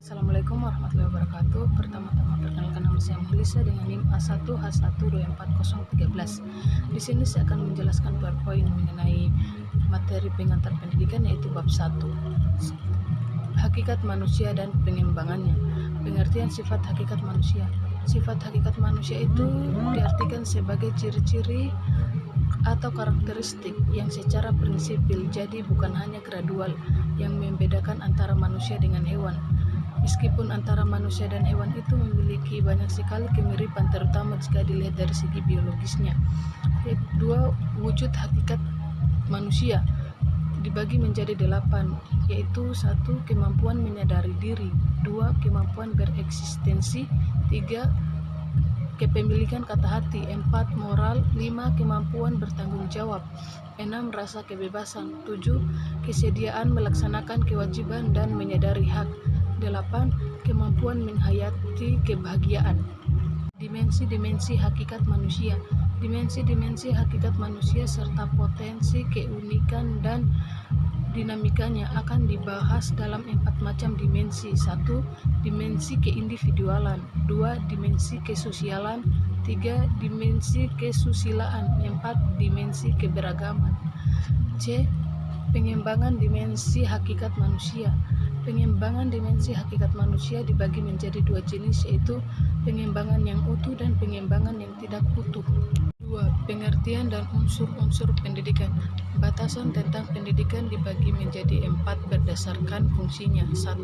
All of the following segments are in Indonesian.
Assalamualaikum warahmatullahi wabarakatuh. Pertama-tama perkenalkan, nama saya Melisa dengan NIM A1H124024013. Di sini saya akan menjelaskan PowerPoint mengenai materi pengantar pendidikan, yaitu bab 1. Hakikat manusia dan pengembangannya. Pengertian sifat hakikat manusia. Sifat hakikat manusia itu diartikan sebagai ciri-ciri atau karakteristik yang secara prinsipil, jadi bukan hanya gradual, yang membedakan antara manusia dengan hewan. Meskipun antara manusia dan hewan itu memiliki banyak sekali kemiripan, terutama jika dilihat dari segi biologisnya. Dua, wujud hakikat manusia dibagi menjadi 8, yaitu 1. Kemampuan menyadari diri, 2. Kemampuan bereksistensi, 3. Kepemilikan kata hati, 4. Moral, 5. Kemampuan bertanggung jawab, 6. Rasa kebebasan, 7. Kesediaan melaksanakan kewajiban dan menyadari hak, 8. Kemampuan menghayati kebahagiaan. Dimensi-dimensi hakikat manusia. Dimensi-dimensi hakikat manusia serta potensi, keunikan, dan dinamikanya akan dibahas dalam 4 macam dimensi. 1. Dimensi keindividualan, 2. Dimensi kesosialan, 3. Dimensi kesusilaan, 4. Dimensi keberagaman. C. Pengembangan dimensi hakikat manusia. Pengembangan dimensi hakikat manusia dibagi menjadi 2 jenis, yaitu pengembangan yang utuh dan pengembangan yang tidak utuh. 2. Pengertian dan unsur-unsur pendidikan. Batasan tentang pendidikan dibagi menjadi 4 berdasarkan fungsinya. 1.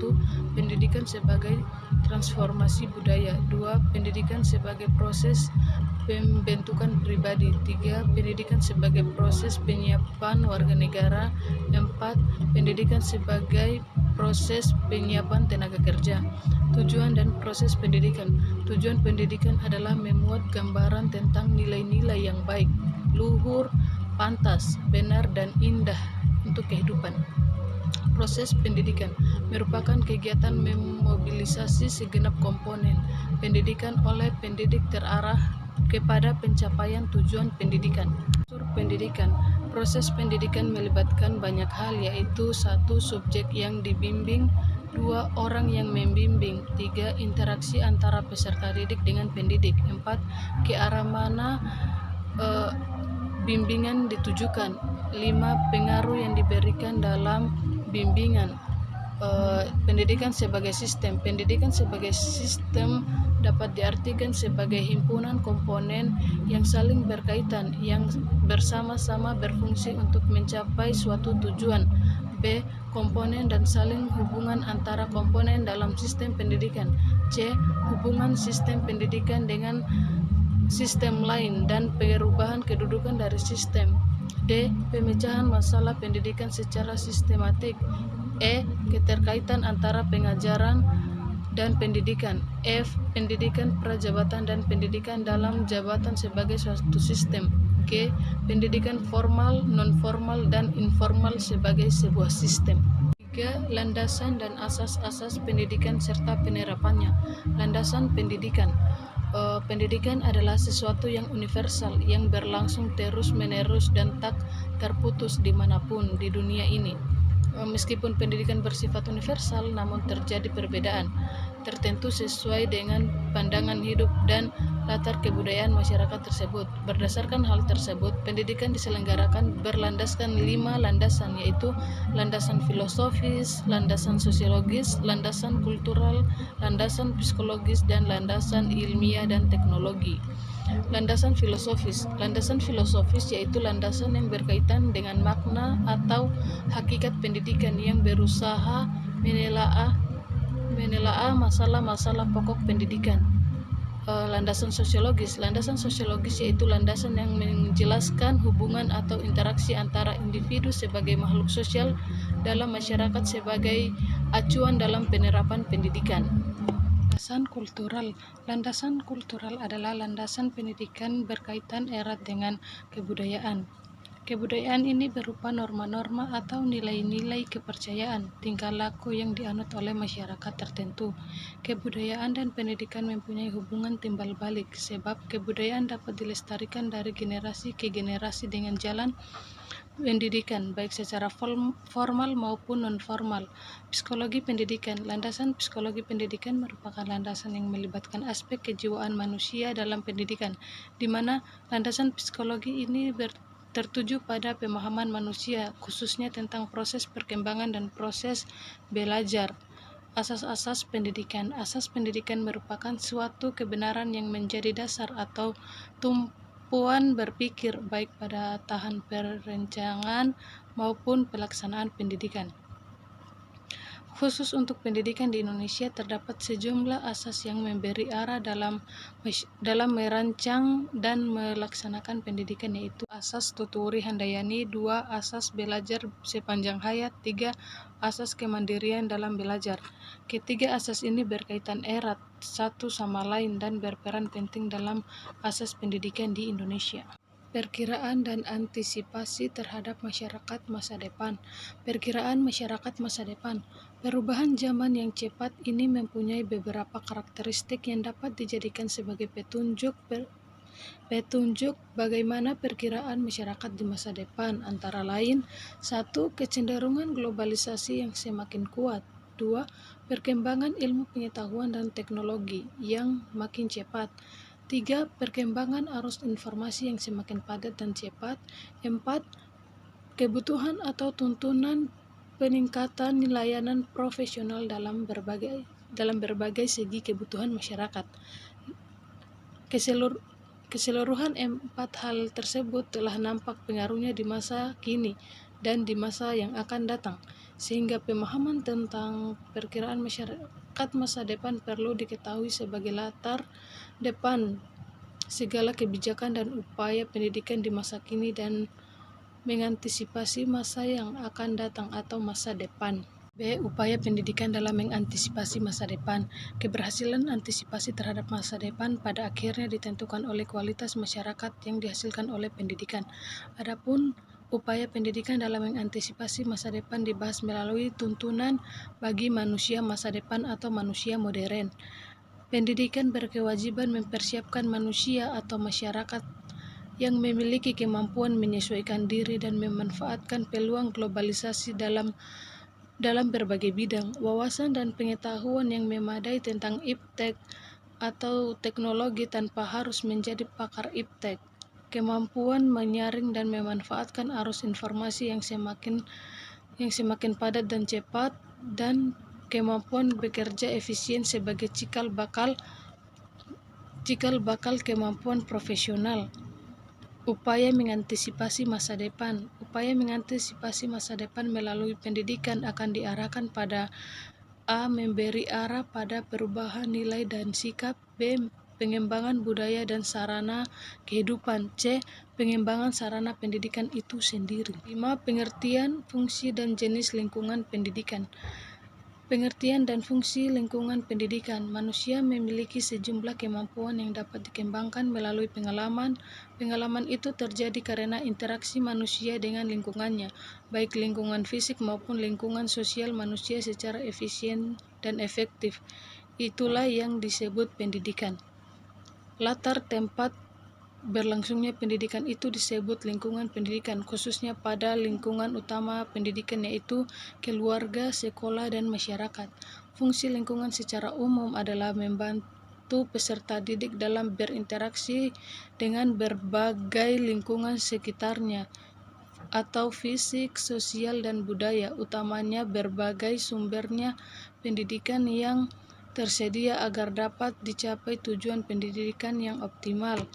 Pendidikan sebagai transformasi budaya. 2. Pendidikan sebagai proses pembentukan pribadi. 3. Pendidikan sebagai proses penyiapan warga negara. 4. Pendidikan sebagai proses penyiapan tenaga kerja. Tujuan dan proses pendidikan. Tujuan pendidikan adalah memuat gambaran tentang nilai-nilai yang baik, luhur, pantas, benar, dan indah untuk kehidupan. Proses pendidikan merupakan kegiatan memobilisasi segenap komponen pendidikan oleh pendidik terarah kepada pencapaian tujuan pendidikan. Unsur pendidikan. Proses pendidikan melibatkan banyak hal, yaitu 1. Subjek yang dibimbing, 2. Orang yang membimbing, 3. Interaksi antara peserta didik dengan pendidik, 4. Ke arah mana bimbingan ditujukan, 5. Pengaruh yang diberikan dalam bimbingan. Pendidikan sebagai sistem. Pendidikan sebagai sistem dapat diartikan sebagai himpunan komponen yang saling berkaitan, yang bersama-sama berfungsi untuk mencapai suatu tujuan. B. Komponen dan saling hubungan antara komponen dalam sistem pendidikan. C. Hubungan sistem pendidikan dengan sistem lain dan perubahan kedudukan dari sistem. D. Pemecahan masalah pendidikan secara sistematik. E. Keterkaitan antara pengajaran dan pendidikan. F. Pendidikan prajabatan dan pendidikan dalam jabatan sebagai suatu sistem. G. Pendidikan formal, non-formal, dan informal sebagai sebuah sistem. 3. Landasan dan asas-asas pendidikan serta penerapannya. Landasan pendidikan. Pendidikan adalah sesuatu yang universal, yang berlangsung terus-menerus dan tak terputus dimanapun di dunia ini. Meskipun pendidikan bersifat universal, namun terjadi perbedaan tertentu sesuai dengan pandangan hidup dan latar kebudayaan masyarakat tersebut. Berdasarkan hal tersebut, pendidikan diselenggarakan berlandaskan 5 landasan, yaitu landasan filosofis, landasan sosiologis, landasan kultural, landasan psikologis, dan landasan ilmiah dan teknologi. Landasan filosofis. Landasan filosofis yaitu landasan yang berkaitan dengan makna atau hakikat pendidikan yang berusaha menelaah masalah-masalah pokok pendidikan. Landasan sosiologis. Landasan sosiologis yaitu landasan yang menjelaskan hubungan atau interaksi antara individu sebagai makhluk sosial dalam masyarakat sebagai acuan dalam penerapan pendidikan. Landasan kultural. Landasan kultural adalah landasan pendidikan berkaitan erat dengan kebudayaan. Kebudayaan ini berupa norma-norma atau nilai-nilai kepercayaan, tingkah laku yang dianut oleh masyarakat tertentu. Kebudayaan dan pendidikan mempunyai hubungan timbal balik, sebab kebudayaan dapat dilestarikan dari generasi ke generasi dengan jalan pendidikan, baik secara formal maupun non-formal. Psikologi pendidikan. Landasan psikologi pendidikan merupakan landasan yang melibatkan aspek kejiwaan manusia dalam pendidikan, di mana landasan psikologi ini tertuju pada pemahaman manusia, khususnya tentang proses perkembangan dan proses belajar. Asas-asas pendidikan. Asas pendidikan merupakan suatu kebenaran yang menjadi dasar atau tumpuan berpikir baik pada tahap perencanaan maupun pelaksanaan pendidikan. Khusus untuk pendidikan di Indonesia terdapat sejumlah asas yang memberi arah dalam merancang dan melaksanakan pendidikan, yaitu asas Tuturi Handayani, 2. Asas belajar sepanjang hayat, 3. Asas kemandirian dalam belajar. Ketiga asas ini berkaitan erat satu sama lain dan berperan penting dalam asas pendidikan di Indonesia. Perkiraan dan antisipasi terhadap masyarakat masa depan. Perkiraan masyarakat masa depan. Perubahan zaman yang cepat ini mempunyai beberapa karakteristik yang dapat dijadikan sebagai petunjuk bagaimana perkiraan masyarakat di masa depan, antara lain: 1. Kecenderungan globalisasi yang semakin kuat. 2. Perkembangan ilmu pengetahuan dan teknologi yang makin cepat. 3. Perkembangan arus informasi yang semakin padat dan cepat. 4. Kebutuhan atau tuntunan peningkatan layanan profesional dalam berbagai segi kebutuhan masyarakat. Keseluruhan 4 hal tersebut telah nampak pengaruhnya di masa kini dan di masa yang akan datang, sehingga pemahaman tentang perkiraan masyarakat masa depan perlu diketahui sebagai latar depan segala kebijakan dan upaya pendidikan di masa kini dan mengantisipasi masa yang akan datang atau masa depan. B. Upaya pendidikan dalam mengantisipasi masa depan. Keberhasilan antisipasi terhadap masa depan pada akhirnya ditentukan oleh kualitas masyarakat yang dihasilkan oleh pendidikan. Adapun upaya pendidikan dalam mengantisipasi masa depan dibahas melalui tuntunan bagi manusia masa depan atau manusia modern. Pendidikan berkewajiban mempersiapkan manusia atau masyarakat yang memiliki kemampuan menyesuaikan diri dan memanfaatkan peluang globalisasi dalam berbagai bidang. Wawasan dan pengetahuan yang memadai tentang iptek atau teknologi tanpa harus menjadi pakar iptek. Kemampuan menyaring dan memanfaatkan arus informasi yang semakin padat dan cepat, dan kemampuan bekerja efisien sebagai cikal bakal kemampuan profesional. Upaya mengantisipasi masa depan. Upaya mengantisipasi masa depan melalui pendidikan akan diarahkan pada: A. Memberi arah pada perubahan nilai dan sikap. B. Pengembangan budaya dan sarana kehidupan. C. Pengembangan sarana pendidikan itu sendiri. 5. Pengertian, fungsi, dan jenis lingkungan pendidikan. Pengertian dan fungsi lingkungan pendidikan. Manusia memiliki sejumlah kemampuan yang dapat dikembangkan melalui pengalaman. Pengalaman itu terjadi karena interaksi manusia dengan lingkungannya, baik lingkungan fisik maupun lingkungan sosial manusia secara efisien dan efektif. Itulah yang disebut pendidikan. Latar tempat berlangsungnya pendidikan itu disebut lingkungan pendidikan, khususnya pada lingkungan utama pendidikan, yaitu keluarga, sekolah, dan masyarakat. Fungsi lingkungan secara umum adalah membantu peserta didik dalam berinteraksi dengan berbagai lingkungan sekitarnya, atau fisik, sosial, dan budaya, utamanya berbagai sumbernya pendidikan yang tersedia agar dapat dicapai tujuan pendidikan yang optimal.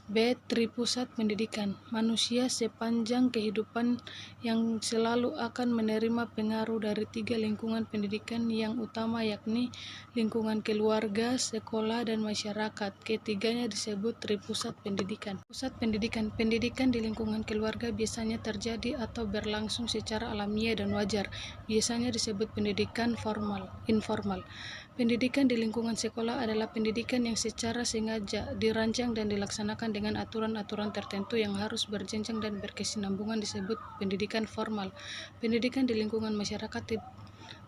B. Tripusat pendidikan. Manusia sepanjang kehidupan yang selalu akan menerima pengaruh dari 3 lingkungan pendidikan yang utama, yakni lingkungan keluarga, sekolah, dan masyarakat. Ketiganya disebut tripusat pendidikan. Pusat pendidikan. Pendidikan di lingkungan keluarga biasanya terjadi atau berlangsung secara alamiah dan wajar. Biasanya disebut pendidikan informal. Pendidikan di lingkungan sekolah adalah pendidikan yang secara sengaja dirancang dan dilaksanakan dengan aturan-aturan tertentu yang harus berjenjang dan berkesinambungan, disebut pendidikan formal. Pendidikan di lingkungan masyarakat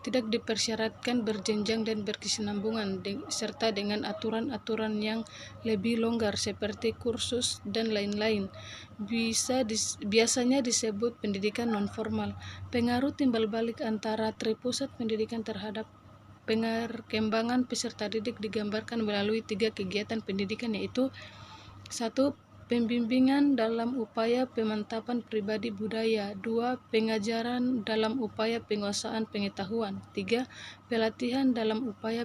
Tidak dipersyaratkan berjenjang dan berkesinambungan, serta dengan aturan-aturan yang lebih longgar seperti kursus dan lain-lain. Biasanya disebut pendidikan non-formal. Pengaruh timbal balik antara tripusat pendidikan terhadap perkembangan peserta didik digambarkan melalui 3 kegiatan pendidikan, yaitu 1. Pembimbingan dalam upaya pemantapan pribadi budaya. 2. Pengajaran dalam upaya penguasaan pengetahuan. 3. Pelatihan dalam upaya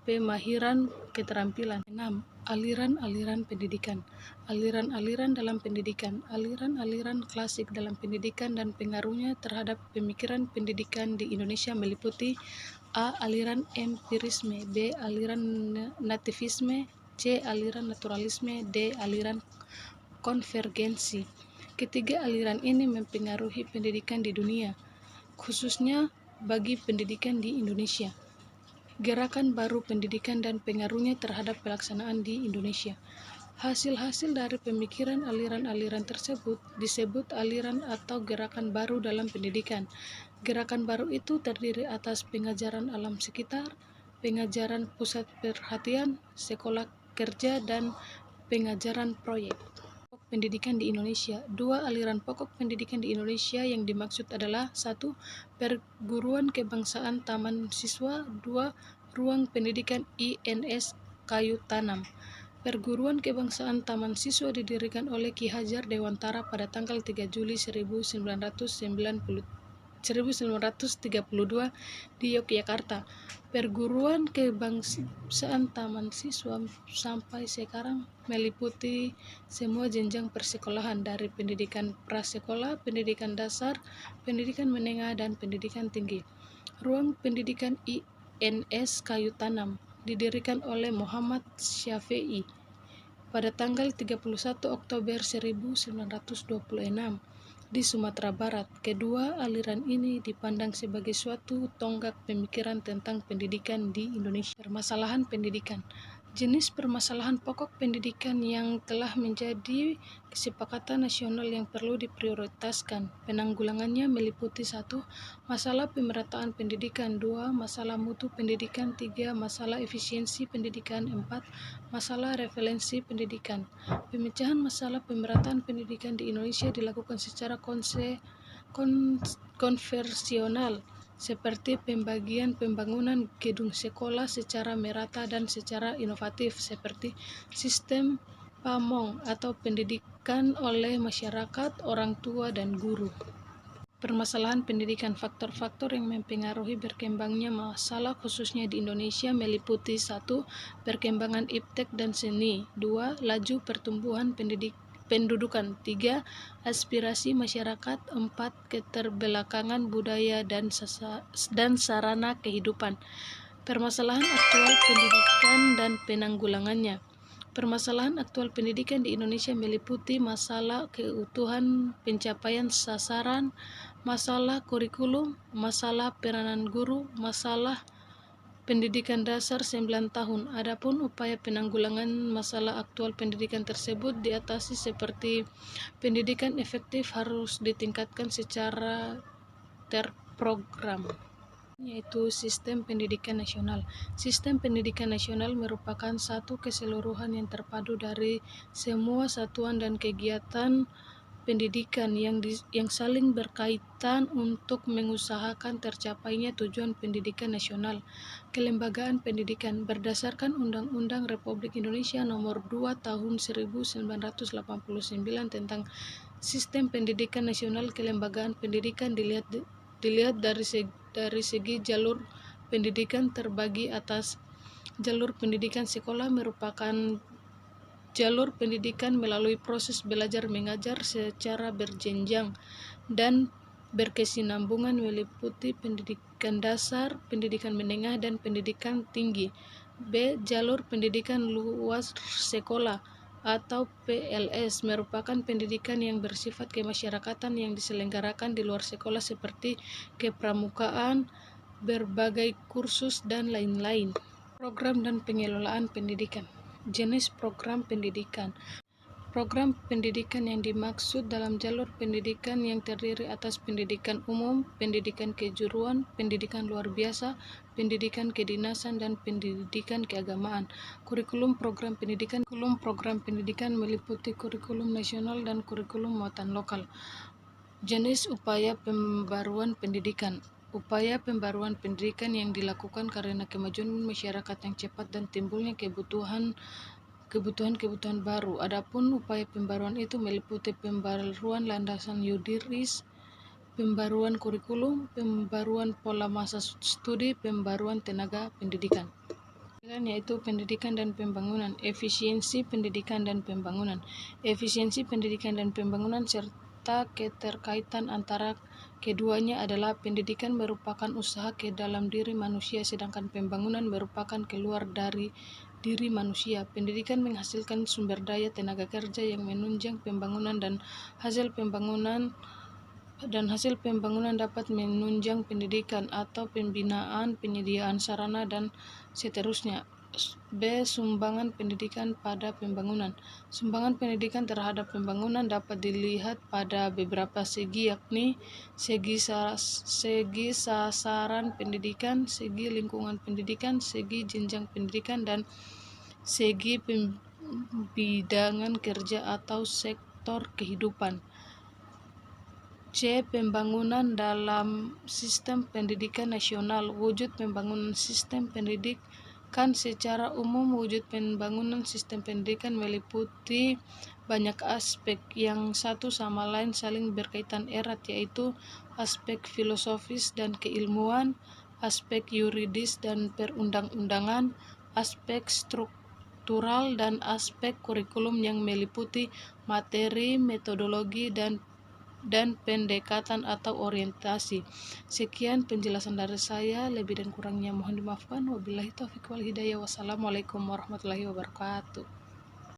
pemahiran keterampilan. 6. Aliran-aliran pendidikan. Aliran-aliran dalam pendidikan. Aliran-aliran klasik dalam pendidikan dan pengaruhnya terhadap pemikiran pendidikan di Indonesia meliputi: A. Aliran empirisme. B. Aliran nativisme. C. Aliran naturalisme. D. Aliran konvergensi. Ketiga aliran ini mempengaruhi pendidikan di dunia, khususnya bagi pendidikan di Indonesia. Gerakan baru pendidikan dan pengaruhnya terhadap pelaksanaan di Indonesia. Hasil-hasil dari pemikiran aliran-aliran tersebut disebut aliran atau gerakan baru dalam pendidikan. Gerakan baru itu terdiri atas pengajaran alam sekitar, pengajaran pusat perhatian, sekolah kerja, dan pengajaran proyek. Pendidikan di Indonesia. 2 aliran pokok pendidikan di Indonesia yang dimaksud adalah: 1. Perguruan kebangsaan taman siswa. 2. Ruang pendidikan INS Kayu Tanam. Perguruan kebangsaan taman siswa didirikan oleh Ki Hajar Dewantara pada tanggal 3 Juli 1932 di Yogyakarta. Perguruan kebangsaan taman siswa sampai sekarang meliputi semua jenjang persekolahan, dari pendidikan prasekolah, pendidikan dasar, pendidikan menengah, dan pendidikan tinggi. Ruang pendidikan INS Kayu Tanam didirikan oleh Muhammad Syafi'i pada tanggal 31 Oktober 1926 di Sumatera Barat. Kedua aliran ini dipandang sebagai suatu tonggak pemikiran tentang pendidikan di Indonesia. Permasalahan pendidikan. Jenis permasalahan pokok pendidikan yang telah menjadi kesepakatan nasional yang perlu diprioritaskan. Penanggulangannya meliputi: 1. Masalah pemerataan pendidikan. 2. Masalah mutu pendidikan. 3. Masalah efisiensi pendidikan. 4. Masalah revalensi pendidikan. Pemecahan masalah pemerataan pendidikan di Indonesia dilakukan secara konversional, seperti pembangunan gedung sekolah secara merata dan secara inovatif, seperti sistem PAMONG atau pendidikan oleh masyarakat, orang tua, dan guru. Permasalahan pendidikan. Faktor-faktor yang mempengaruhi berkembangnya masalah khususnya di Indonesia meliputi: 1. Perkembangan iptek dan seni. 2. Laju pertumbuhan pendudukan. 3. Aspirasi masyarakat. 4. Keterbelakangan budaya dan sarana kehidupan. Permasalahan aktual pendidikan dan penanggulangannya. Permasalahan aktual pendidikan di Indonesia meliputi masalah keutuhan pencapaian sasaran, masalah kurikulum, masalah peranan guru, masalah pendidikan dasar 9 tahun. Adapun upaya penanggulangan masalah aktual pendidikan tersebut diatasi seperti: pendidikan efektif harus ditingkatkan secara terprogram, yaitu sistem pendidikan nasional. Sistem pendidikan nasional merupakan satu keseluruhan yang terpadu dari semua satuan dan kegiatan pendidikan yang saling berkaitan untuk mengusahakan tercapainya tujuan pendidikan nasional. Kelembagaan pendidikan. Berdasarkan Undang-Undang Republik Indonesia Nomor 2 Tahun 1989 tentang Sistem Pendidikan Nasional, kelembagaan pendidikan dilihat dari segi jalur pendidikan terbagi atas: jalur pendidikan sekolah merupakan jalur pendidikan melalui proses belajar mengajar secara berjenjang dan berkesinambungan meliputi pendidikan dasar, pendidikan menengah, dan pendidikan tinggi. B. Jalur pendidikan luar sekolah atau PLS merupakan pendidikan yang bersifat kemasyarakatan yang diselenggarakan di luar sekolah seperti kepramukaan, berbagai kursus, dan lain-lain. Program dan pengelolaan pendidikan. Jenis program pendidikan. Program pendidikan yang dimaksud dalam jalur pendidikan yang terdiri atas pendidikan umum, pendidikan kejuruan, pendidikan luar biasa, pendidikan kedinasan, dan pendidikan keagamaan. Kurikulum program pendidikan meliputi kurikulum nasional dan kurikulum muatan lokal. Jenis upaya pembaruan pendidikan. Upaya pembaruan pendidikan yang dilakukan karena kemajuan masyarakat yang cepat dan timbulnya kebutuhan baru. Adapun upaya pembaruan itu meliputi pembaruan landasan yuridis, pembaruan kurikulum, pembaruan pola masa studi, pembaruan tenaga pendidikan. Yaitu pendidikan dan pembangunan, efisiensi pendidikan dan pembangunan. Efisiensi pendidikan dan pembangunan serta keterkaitan antara keduanya adalah pendidikan merupakan usaha ke dalam diri manusia, sedangkan pembangunan merupakan keluar dari diri manusia. Pendidikan menghasilkan sumber daya tenaga kerja yang menunjang pembangunan dan hasil pembangunan dapat menunjang pendidikan atau pembinaan, penyediaan sarana, dan seterusnya. B. Sumbangan pendidikan pada pembangunan. Sumbangan pendidikan terhadap pembangunan dapat dilihat pada beberapa segi, yakni segi sasaran pendidikan, segi lingkungan pendidikan, segi jenjang pendidikan, dan segi bidangan kerja atau sektor kehidupan. C. Pembangunan dalam sistem pendidikan nasional. Wujud pembangunan sistem pendidikan secara umum. Wujud pembangunan sistem pendidikan meliputi banyak aspek yang satu sama lain saling berkaitan erat, yaitu aspek filosofis dan keilmuan, aspek yuridis dan perundang-undangan, aspek struktural, dan aspek kurikulum yang meliputi materi, metodologi, dan pendekatan atau orientasi. Sekian penjelasan dari saya, lebih dan kurangnya mohon dimaafkan. Wabillahi taufiq wal hidayah. Wassalamualaikum warahmatullahi wabarakatuh.